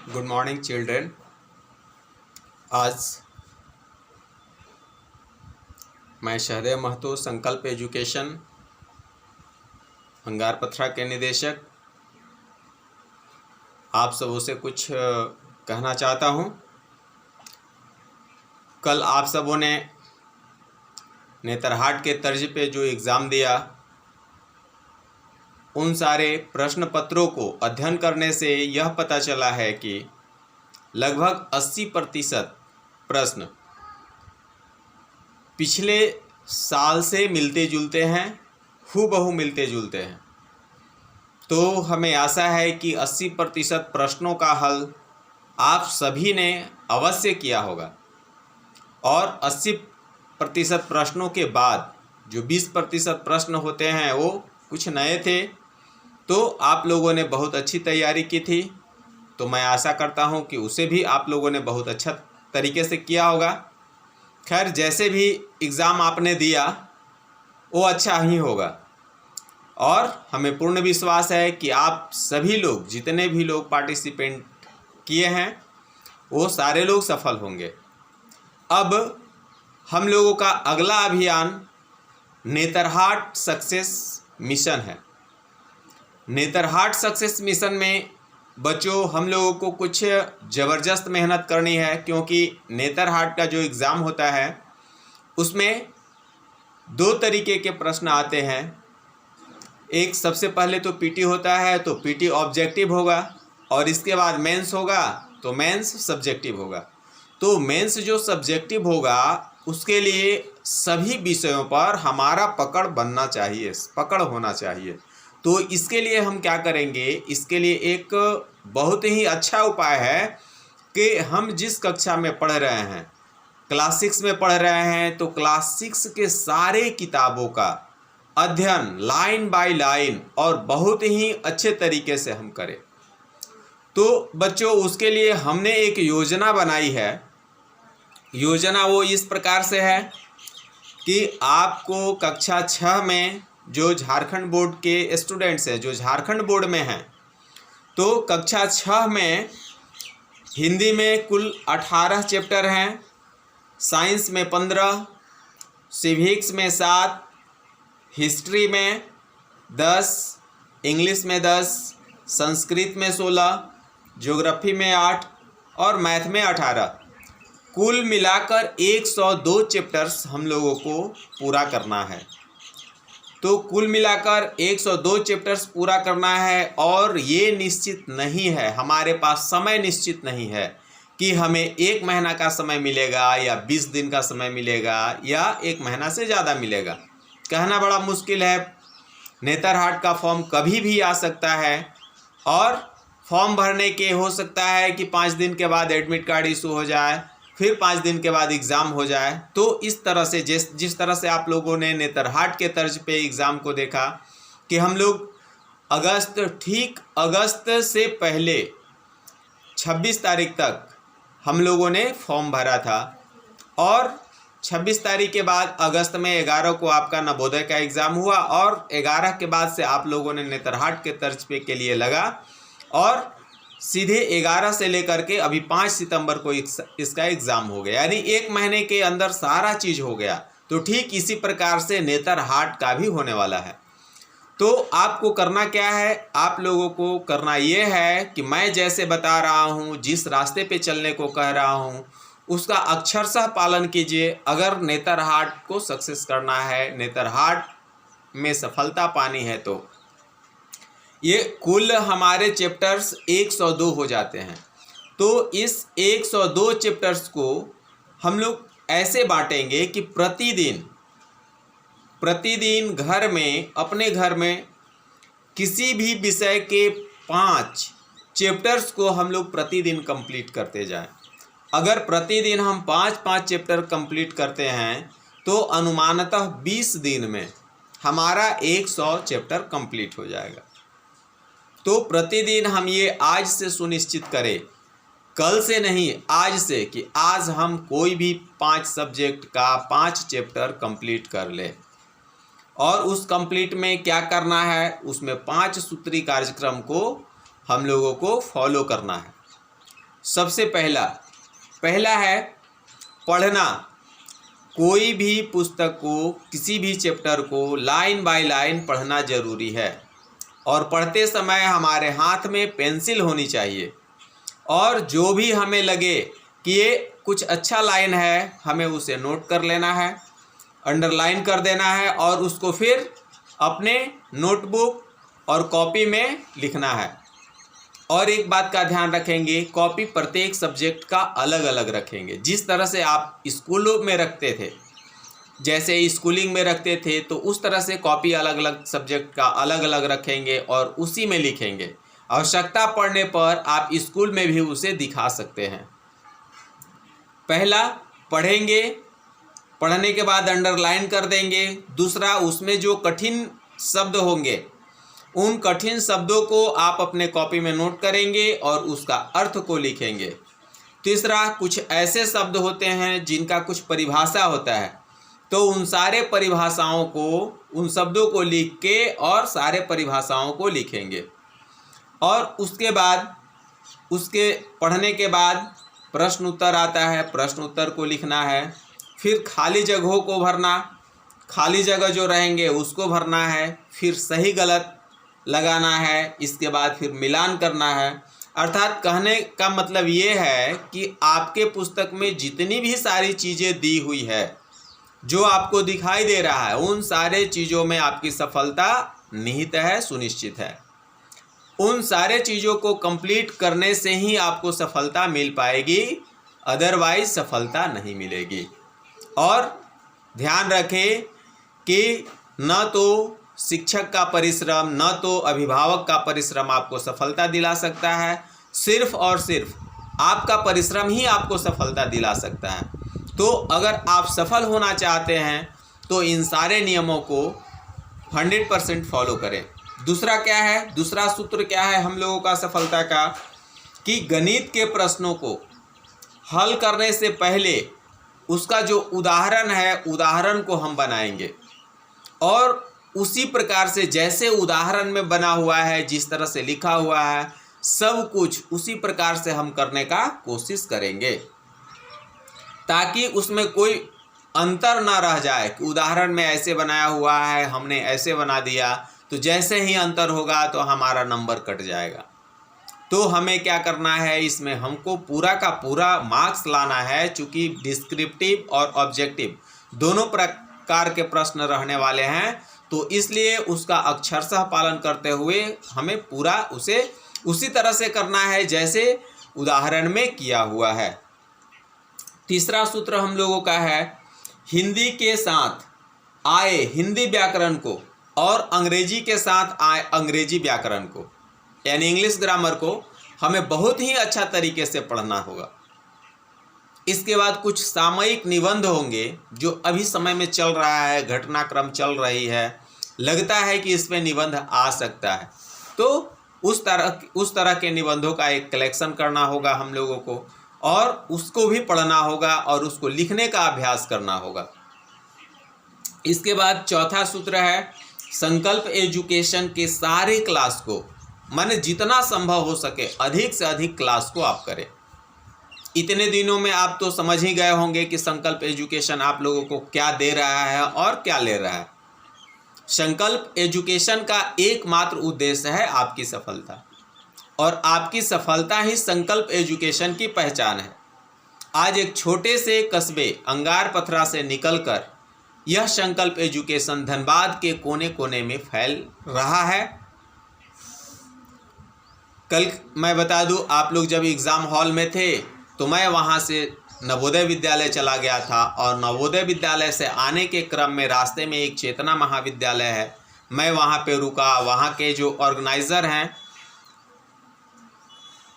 Good morning children. आज मैं शहदेव महतो संकल्प एजुकेशन अंगारपथरा के निदेशक आप सबों से कुछ कहना चाहता हूँ। कल आप सबों ने नेतरहाट के तर्ज पे जो एग्ज़ाम दिया, उन सारे प्रश्न पत्रों को अध्ययन करने से यह पता चला है कि लगभग 80% प्रश्न पिछले साल से मिलते जुलते हैं, हूबहू मिलते जुलते हैं। तो हमें आशा है कि 80% प्रश्नों का हल आप सभी ने अवश्य किया होगा और 80% प्रश्नों के बाद जो 20% प्रश्न होते हैं वो कुछ नए थे, तो आप लोगों ने बहुत अच्छी तैयारी की थी। तो मैं आशा करता हूं कि उसे भी आप लोगों ने बहुत अच्छा तरीके से किया होगा। खैर, जैसे भी एग्ज़ाम आपने दिया वो अच्छा ही होगा और हमें पूर्ण विश्वास है कि आप सभी लोग, जितने भी लोग पार्टिसिपेंट किए हैं, वो सारे लोग सफल होंगे। अब हम लोगों का अगला अभियान नेतरहाट सक्सेस मिशन है। नेतरहाट सक्सेस मिशन में बच्चों हम लोगों को कुछ ज़बरदस्त मेहनत करनी है, क्योंकि नेतरहाट का जो एग्ज़ाम होता है उसमें 2 तरीके के प्रश्न आते हैं। एक सबसे पहले तो पीटी होता है, तो पीटी ऑब्जेक्टिव होगा और इसके बाद मेंस होगा, तो मेंस सब्जेक्टिव होगा। तो मेंस जो सब्जेक्टिव होगा उसके लिए सभी विषयों पर हमारा पकड़ बनना चाहिए, पकड़ होना चाहिए। तो इसके लिए हम क्या करेंगे, इसके लिए एक बहुत ही अच्छा उपाय है कि हम जिस कक्षा में पढ़ रहे हैं, क्लास 6 में पढ़ रहे हैं, तो क्लास 6 के सारे किताबों का अध्ययन लाइन बाय लाइन और बहुत ही अच्छे तरीके से हम करें। तो बच्चों, उसके लिए हमने एक योजना बनाई है। योजना वो इस प्रकार से है कि आपको कक्षा 6 में जो झारखंड बोर्ड के स्टूडेंट्स हैं, जो झारखंड बोर्ड में हैं, तो कक्षा 6 में हिंदी में कुल 18 चैप्टर हैं, साइंस में 15, सिविक्स में 7, हिस्ट्री में 10, इंग्लिश में 10, संस्कृत में 16, ज्योग्राफी में 8 और मैथ में 18। कुल मिलाकर 102 चैप्टर्स हम लोगों को पूरा करना है। तो कुल मिलाकर 102 चैप्टर्स पूरा करना है और ये निश्चित नहीं है, हमारे पास समय निश्चित नहीं है कि हमें 1 महीना का समय मिलेगा या 20 दिन का समय मिलेगा या 1 महीना से ज़्यादा मिलेगा। कहना बड़ा मुश्किल है। नेतरहाट का फॉर्म कभी भी आ सकता है और फॉर्म भरने के हो सकता है कि 5 दिन के बाद एडमिट कार्ड इशू हो जाए, फिर 5 दिन के बाद एग्ज़ाम हो जाए। तो इस तरह से जिस तरह से आप लोगों ने नेतरहाट के तर्ज पे एग्ज़ाम को देखा कि हम लोग ठीक अगस्त से पहले 26 तारीख तक हम लोगों ने फॉर्म भरा था और 26 तारीख के बाद अगस्त में 11 को आपका नवोदय का एग्ज़ाम हुआ और 11 के बाद से आप लोगों ने नेतरहाट के तर्ज पे के लिए लगा और सीधे 11 से लेकर के अभी 5 सितंबर को इसका एग्ज़ाम हो गया, यानी 1 महीने के अंदर सारा चीज़ हो गया। तो ठीक इसी प्रकार से नेतरहाट का भी होने वाला है। तो आपको करना क्या है, आप लोगों को करना ये है कि मैं जैसे बता रहा हूँ, जिस रास्ते पे चलने को कह रहा हूँ, उसका अक्षरशः पालन कीजिए। अगर नेतरहाट को सक्सेस करना है, नेतरहाट में सफलता पानी है, तो ये कुल हमारे चैप्टर्स 102 हो जाते हैं। तो इस 102 चैप्टर्स को हम लोग ऐसे बांटेंगे कि प्रतिदिन घर में, अपने घर में किसी भी विषय के 5 चैप्टर्स को हम लोग प्रतिदिन कंप्लीट करते जाएं। अगर प्रतिदिन हम 5-5 चैप्टर कंप्लीट करते हैं तो अनुमानतः 20 दिन में हमारा 100 चैप्टर कंप्लीट हो जाएगा। तो प्रतिदिन हम ये आज से सुनिश्चित करें, कल से नहीं, आज से, कि आज हम कोई भी 5 सब्जेक्ट का 5 चैप्टर कंप्लीट कर ले। और उस कंप्लीट में क्या करना है, उसमें 5 सूत्री कार्यक्रम को हम लोगों को फॉलो करना है। सबसे पहला है पढ़ना। कोई भी पुस्तक को, किसी भी चैप्टर को लाइन बाय लाइन पढ़ना ज़रूरी है और पढ़ते समय हमारे हाथ में पेंसिल होनी चाहिए और जो भी हमें लगे कि ये कुछ अच्छा लाइन है, हमें उसे नोट कर लेना है, अंडरलाइन कर देना है और उसको फिर अपने नोटबुक और कॉपी में लिखना है। और एक बात का ध्यान रखेंगे, कॉपी प्रत्येक सब्जेक्ट का अलग अलग रखेंगे। जिस तरह से आप स्कूलों में रखते थे, जैसे स्कूलिंग में रखते थे, तो उस तरह से कॉपी अलग अलग सब्जेक्ट का अलग अलग रखेंगे और उसी में लिखेंगे। आवश्यकता पड़ने पर आप स्कूल में भी उसे दिखा सकते हैं। पहला पढ़ेंगे, पढ़ने के बाद अंडरलाइन कर देंगे। दूसरा, उसमें जो कठिन शब्द होंगे उन कठिन शब्दों को आप अपने कॉपी में नोट करेंगे और उसका अर्थ को लिखेंगे। तीसरा, कुछ ऐसे शब्द होते हैं जिनका कुछ परिभाषा होता है, तो उन सारे परिभाषाओं को, उन शब्दों को लिख के और सारे परिभाषाओं को लिखेंगे। और उसके बाद, उसके पढ़ने के बाद प्रश्न उत्तर आता है, प्रश्न उत्तर को लिखना है। फिर खाली जगहों को भरना, खाली जगह जो रहेंगे उसको भरना है। फिर सही गलत लगाना है। इसके बाद फिर मिलान करना है। अर्थात कहने का मतलब ये है कि आपके पुस्तक में जितनी भी सारी चीज़ें दी हुई है, जो आपको दिखाई दे रहा है, उन सारे चीज़ों में आपकी सफलता निहित है, सुनिश्चित है। उन सारे चीज़ों को कंप्लीट करने से ही आपको सफलता मिल पाएगी, अदरवाइज सफलता नहीं मिलेगी। और ध्यान रखें कि न तो शिक्षक का परिश्रम, न तो अभिभावक का परिश्रम आपको सफलता दिला सकता है, सिर्फ और सिर्फ आपका परिश्रम ही आपको सफलता दिला सकता है। तो अगर आप सफल होना चाहते हैं तो इन सारे नियमों को 100% फॉलो करें। दूसरा क्या है, दूसरा सूत्र क्या है हम लोगों का सफलता का, कि गणित के प्रश्नों को हल करने से पहले उसका जो उदाहरण है, उदाहरण को हम बनाएंगे और उसी प्रकार से जैसे उदाहरण में बना हुआ है, जिस तरह से लिखा हुआ है, सब कुछ उसी प्रकार से हम करने का कोशिश करेंगे, ताकि उसमें कोई अंतर ना रह जाए कि उदाहरण में ऐसे बनाया हुआ है, हमने ऐसे बना दिया, तो जैसे ही अंतर होगा तो हमारा नंबर कट जाएगा। तो हमें क्या करना है, इसमें हमको पूरा का पूरा मार्क्स लाना है। चूँकि डिस्क्रिप्टिव और ऑब्जेक्टिव दोनों प्रकार के प्रश्न रहने वाले हैं, तो इसलिए उसका अक्षरशः पालन करते हुए हमें पूरा उसे उसी तरह से करना है जैसे उदाहरण में किया हुआ है। तीसरा सूत्र हम लोगों का है, हिंदी के साथ आए हिंदी व्याकरण को और अंग्रेजी के साथ आए अंग्रेजी व्याकरण को, यानी इंग्लिश ग्रामर को हमें बहुत ही अच्छा तरीके से पढ़ना होगा। इसके बाद कुछ सामयिक निबंध होंगे जो अभी समय में चल रहा है, घटनाक्रम चल रही है, लगता है कि इसमें निबंध आ सकता है, तो उस तरह के निबंधों का एक कलेक्शन करना होगा हम लोगों को और उसको भी पढ़ना होगा और उसको लिखने का अभ्यास करना होगा। इसके बाद चौथा सूत्र है, संकल्प एजुकेशन के सारे क्लास को, माने जितना संभव हो सके अधिक से अधिक क्लास को आप करें। इतने दिनों में आप तो समझ ही गए होंगे कि संकल्प एजुकेशन आप लोगों को क्या दे रहा है और क्या ले रहा है। संकल्प एजुकेशन का एकमात्र उद्देश्य है आपकी सफलता, और आपकी सफलता ही संकल्प एजुकेशन की पहचान है। आज एक छोटे से कस्बे अंगारपथरा से निकलकर यह संकल्प एजुकेशन धनबाद के कोने कोने में फैल रहा है। कल मैं बता दूं, आप लोग जब एग्ज़ाम हॉल में थे तो मैं वहां से नवोदय विद्यालय चला गया था, और नवोदय विद्यालय से आने के क्रम में रास्ते में एक चेतना महाविद्यालय है, मैं वहां पे रुका। वहां के जो ऑर्गेनाइज़र हैं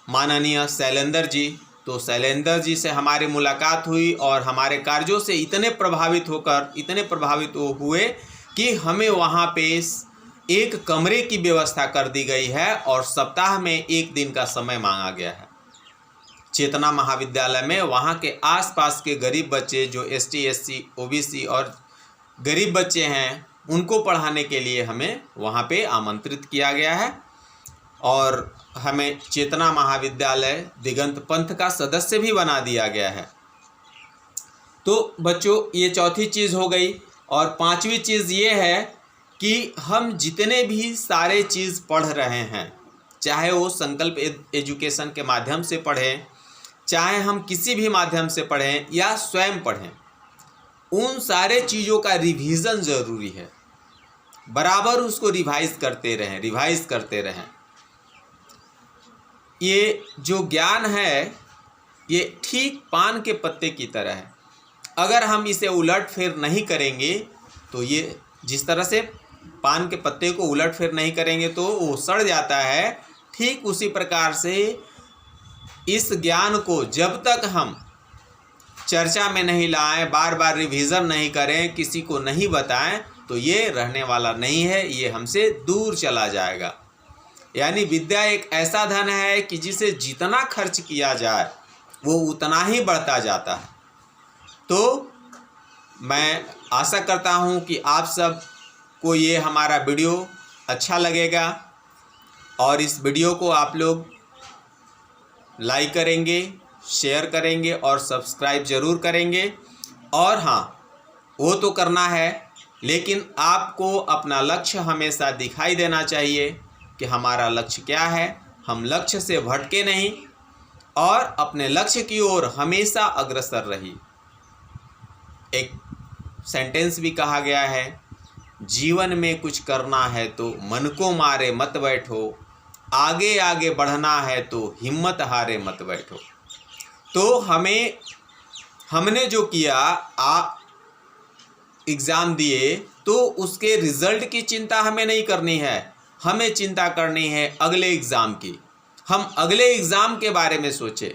माननीय शैलेंद्र जी, तो शैलेंद्र जी से हमारी मुलाकात हुई और हमारे कार्यों से इतने प्रभावित हुए कि हमें वहाँ पे एक कमरे की व्यवस्था कर दी गई है और सप्ताह में 1 दिन का समय मांगा गया है चेतना महाविद्यालय में। वहाँ के आसपास के गरीब बच्चे जो ST SC OBC और गरीब बच्चे हैं उनको पढ़ाने के लिए हमें वहाँ पे आमंत्रित किया गया है, और हमें चेतना महाविद्यालय दिगंत पंथ का सदस्य भी बना दिया गया है। तो बच्चों, ये चौथी चीज़ हो गई। और पांचवी चीज़ ये है कि हम जितने भी सारे चीज़ पढ़ रहे हैं, चाहे वो संकल्प एजुकेशन के माध्यम से पढ़ें, चाहे हम किसी भी माध्यम से पढ़ें या स्वयं पढ़ें, उन सारे चीज़ों का रिवीजन ज़रूरी है। बराबर उसको रिवाइज करते रहें। ये जो ज्ञान है ये ठीक पान के पत्ते की तरह है। अगर हम इसे उलट फेर नहीं करेंगे तो ये, जिस तरह से पान के पत्ते को उलट फेर नहीं करेंगे तो वो सड़ जाता है, ठीक उसी प्रकार से इस ज्ञान को जब तक हम चर्चा में नहीं लाएं, बार बार रिवीजन नहीं करें, किसी को नहीं बताएं, तो ये रहने वाला नहीं है, ये हमसे दूर चला जाएगा। यानी विद्या एक ऐसा धन है कि जिसे जितना खर्च किया जाए वो उतना ही बढ़ता जाता है। तो मैं आशा करता हूँ कि आप सब को ये हमारा वीडियो अच्छा लगेगा और इस वीडियो को आप लोग लाइक करेंगे, शेयर करेंगे और सब्सक्राइब ज़रूर करेंगे। और हाँ, वो तो करना है, लेकिन आपको अपना लक्ष्य हमेशा दिखाई देना चाहिए कि हमारा लक्ष्य क्या है। हम लक्ष्य से भटके नहीं और अपने लक्ष्य की ओर हमेशा अग्रसर रहिए। एक सेंटेंस भी कहा गया है, जीवन में कुछ करना है तो मन को मारे मत बैठो, आगे आगे बढ़ना है तो हिम्मत हारे मत बैठो। तो हमने जो किया, एग्ज़ाम दिए, तो उसके रिज़ल्ट की चिंता हमें नहीं करनी है, हमें चिंता करनी है अगले एग्ज़ाम की। हम अगले एग्ज़ाम के बारे में सोचें।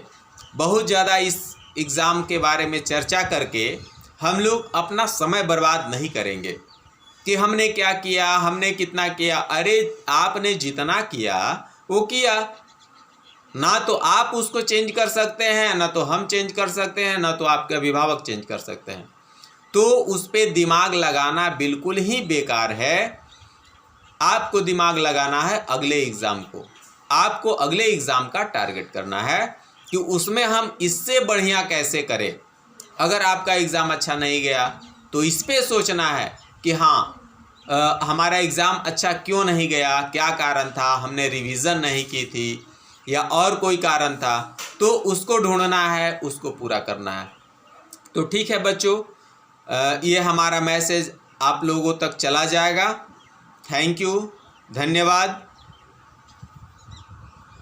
बहुत ज़्यादा इस एग्ज़ाम के बारे में चर्चा करके हम लोग अपना समय बर्बाद नहीं करेंगे कि हमने क्या किया, हमने कितना किया। अरे आपने जितना किया वो किया, ना तो आप उसको चेंज कर सकते हैं, ना तो हम चेंज कर सकते हैं, ना तो आपके अभिभावक चेंज कर सकते हैं। तो उस पर दिमाग लगाना बिल्कुल ही बेकार है। आपको दिमाग लगाना है अगले एग्ज़ाम को, आपको अगले एग्ज़ाम का टारगेट करना है कि उसमें हम इससे बढ़िया कैसे करें। अगर आपका एग्ज़ाम अच्छा नहीं गया तो इस पे सोचना है कि हाँ, हमारा एग्ज़ाम अच्छा क्यों नहीं गया, क्या कारण था, हमने रिवीज़न नहीं की थी या और कोई कारण था, तो उसको ढूंढना है, उसको पूरा करना है। तो ठीक है बच्चों, ये हमारा मैसेज आप लोगों तक चला जाएगा। थैंक यू, धन्यवाद।